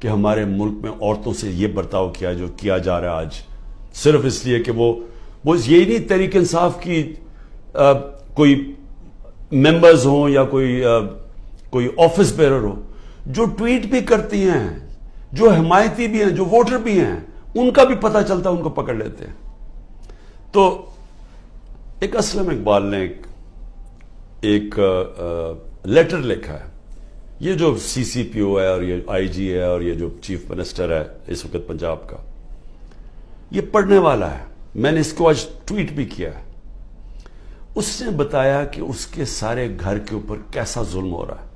کہ ہمارے ملک میں عورتوں سے یہ برتاؤ کیا جو کیا جا رہا ہے آج، صرف اس لیے کہ وہ یہی نہیں تحریک انصاف کی کوئی ممبرز ہوں یا کوئی آفس بیرر ہو، جو ٹویٹ بھی کرتی ہیں، جو حمایتی بھی ہیں، جو ووٹر بھی ہیں، ان کا بھی پتہ چلتا ہے، ان کو پکڑ لیتے ہیں۔ تو ایک اسلم اقبال نے ایک لیٹر لکھا ہے، یہ جو سی سی پی او ہے اور یہ آئی جی ہے اور یہ جو چیف منسٹر ہے اس وقت پنجاب کا، یہ پڑھنے والا ہے، میں نے اس کو آج ٹویٹ بھی کیا ہے۔ اس نے بتایا کہ اس کے سارے گھر کے اوپر کیسا ظلم ہو رہا ہے،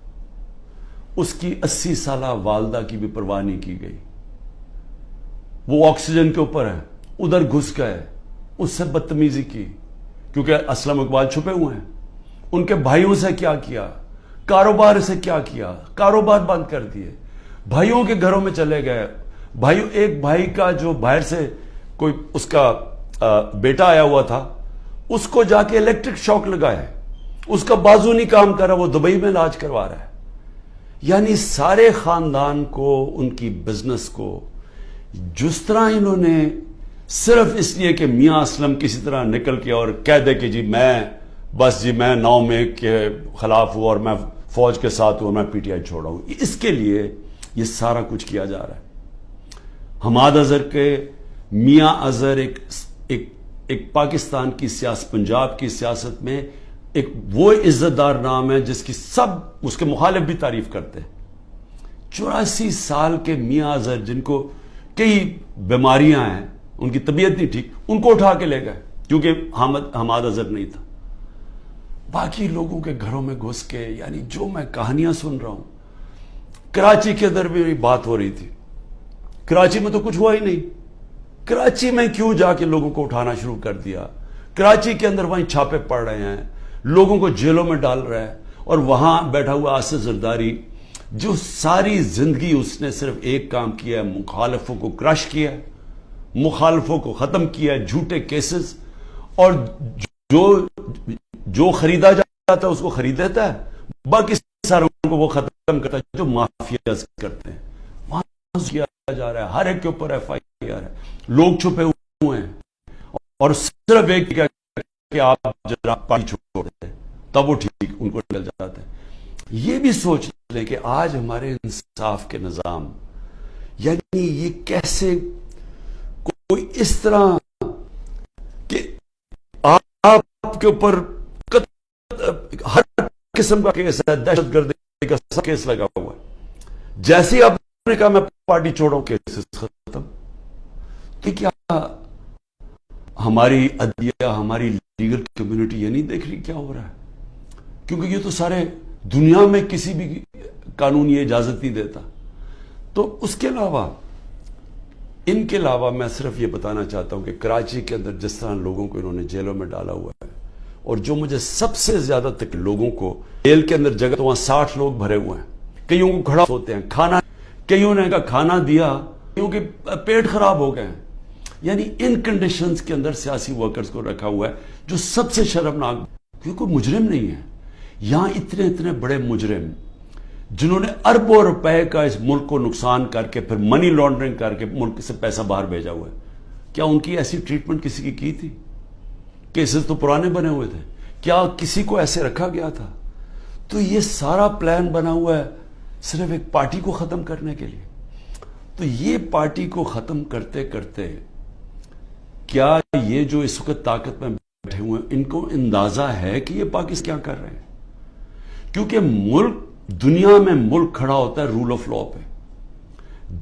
اس کی 80 سالہ والدہ کی بھی پرواہ نہیں کی گئی، وہ آکسیجن کے اوپر ہے، ادھر گھس گئے، اس سے بدتمیزی کی، کیونکہ اسلم اقبال چھپے ہوئے ہیں۔ ان کے بھائیوں سے کیا کیا، کاروبار سے کیا کیا، کاروبار بند کر دیے، بھائیوں کے گھروں میں چلے گئے، ایک بھائی کا جو باہر سے کوئی اس کا بیٹا آیا ہوا تھا، اس کو جا کے الیکٹرک شاک لگایا، اس کا بازو نہیں کام کر رہا، وہ دبئی میں علاج کروا رہا ہے۔ یعنی سارے خاندان کو، ان کی بزنس کو جس طرح انہوں نے صرف اس لیے کہ میاں اسلم کسی طرح نکل کے اور کہہ دے کہ جی میں 9 مئی کے خلاف ہوں اور میں فوج کے ساتھ ہوں اور میں پی ٹی آئی چھوڑا ہوں، اس کے لیے یہ سارا کچھ کیا جا رہا ہے۔ حماد اظہر کے میاں اظہر ایک پاکستان کی سیاست، پنجاب کی سیاست میں ایک وہ عزت دار نام ہے جس کی سب اس کے مخالف بھی تعریف کرتے ہیں۔ 84 سال کے میاں اظہر جن کو کئی بیماریاں ہیں، ان کی طبیعت نہیں ٹھیک، ان کو اٹھا کے لے گئے کیونکہ حماد اظہر نہیں تھا۔ باقی لوگوں کے گھروں میں گھس کے، یعنی جو میں کہانیاں سن رہا ہوں، کراچی کے اندر بھی بات ہو رہی تھی، کراچی میں تو کچھ ہوا ہی نہیں، کراچی میں کیوں جا کے لوگوں کو اٹھانا شروع کر دیا؟ کراچی کے اندر وہیں چھاپے پڑ رہے ہیں، لوگوں کو جیلوں میں ڈال رہا ہے، اور وہاں بیٹھا ہوا آصف زرداری جو ساری زندگی اس نے صرف ایک کام کیا ہے، مخالفوں کو کرش کیا ہے، مخالفوں کو ختم کیا ہے، جھوٹے کیسز، اور جو خریدا جاتا ہے اس کو خرید دیتا ہے، باقی ساروں کو وہ ختم کرتا ہے جو مافیا کرتے ہیں۔ وہاں کیا جا رہا ہے، ہر ایک کے اوپر ایف آئی آر ہے، لوگ چھپے ہوئے ہیں، اور صرف ایک کہ آپ ذرا پارٹی چھوڑ دیں تب وہ ٹھیک ان کو نکل جاتا ہے۔ یہ بھی سوچ لیں کہ آج ہمارے انصاف کے نظام، یعنی یہ کیسے کوئی اس طرح کہ آپ کے اوپر ہر قسم کا کیس ہے، دہشت گردی کا سب کیس لگا ہوا ہے، جیسے ہی آپ نے کہا میں پارٹی چھوڑوں کیسز ختم۔ تو کیا ہماری عدلیہ، ہماری لیگل کمیونٹی یہ نہیں دیکھ رہی کیا ہو رہا ہے؟ کیونکہ یہ تو سارے دنیا میں کسی بھی قانون یہ اجازت نہیں دیتا۔ تو اس کے علاوہ، ان کے علاوہ میں صرف یہ بتانا چاہتا ہوں کہ کراچی کے اندر جس طرح لوگوں کو انہوں نے جیلوں میں ڈالا ہوا ہے، اور جو مجھے سب سے زیادہ تک لوگوں کو جیل کے اندر جگہ، تو وہاں 60 لوگ بھرے ہوئے ہیں، کئیوں کو کھڑا ہوتے ہیں، کھانا کئیوں نے کا کھانا دیا، کئیوں کے پیٹ خراب ہو گئے ہیں۔ یعنی ان کنڈیشنز کے اندر سیاسی ورکرز کو رکھا ہوا ہے، جو سب سے شرمناک، کیونکہ کوئی مجرم نہیں ہے یہاں، اتنے بڑے مجرم جنہوں نے اربوں روپے کا اس ملک کو نقصان کر کے پھر منی لانڈرنگ کر کے ملک سے پیسہ باہر بھیجا ہوا ہے، کیا ان کی ایسی ٹریٹمنٹ کسی کی تھی؟ کیسز تو پرانے بنے ہوئے تھے، کیا کسی کو ایسے رکھا گیا تھا؟ تو یہ سارا پلان بنا ہوا ہے صرف ایک پارٹی کو ختم کرنے کے لیے۔ تو یہ پارٹی کو ختم کرتے کرتے کیا یہ جو اس وقت طاقت میں بیٹھے ہوئے ہیں، ان کو اندازہ ہے کہ یہ پاکستان کیا کر رہے ہیں؟ کیونکہ ملک، دنیا میں ملک کھڑا ہوتا ہے رول آف لا پہ۔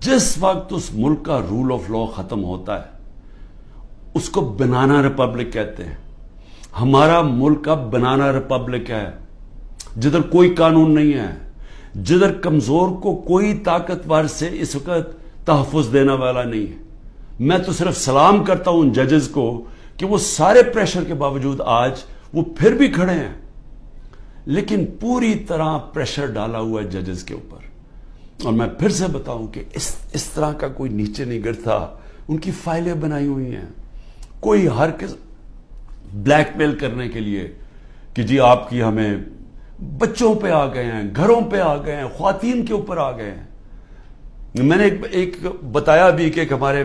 جس وقت اس ملک کا رول آف لا ختم ہوتا ہے، اس کو بنانا ریپبلک کہتے ہیں۔ ہمارا ملک اب بنانا ریپبلک ہے، جدھر کوئی قانون نہیں ہے، جدھر کمزور کو کوئی طاقتور سے اس وقت تحفظ دینے والا نہیں ہے۔ میں تو صرف سلام کرتا ہوں ان ججز کو کہ وہ سارے پریشر کے باوجود آج وہ پھر بھی کھڑے ہیں، لیکن پوری طرح پریشر ڈالا ہوا ہے ججز کے اوپر۔ اور میں پھر سے بتاؤں کہ اس طرح کا کوئی نیچے نہیں گرتا، ان کی فائلیں بنائی ہوئی ہیں، کوئی ہر کس بلیک میل کرنے کے لیے کہ جی آپ کی ہمیں، بچوں پہ آ گئے ہیں، گھروں پہ آ گئے ہیں، خواتین کے اوپر آ گئے ہیں۔ میں نے ایک بتایا بھی کہ ہمارے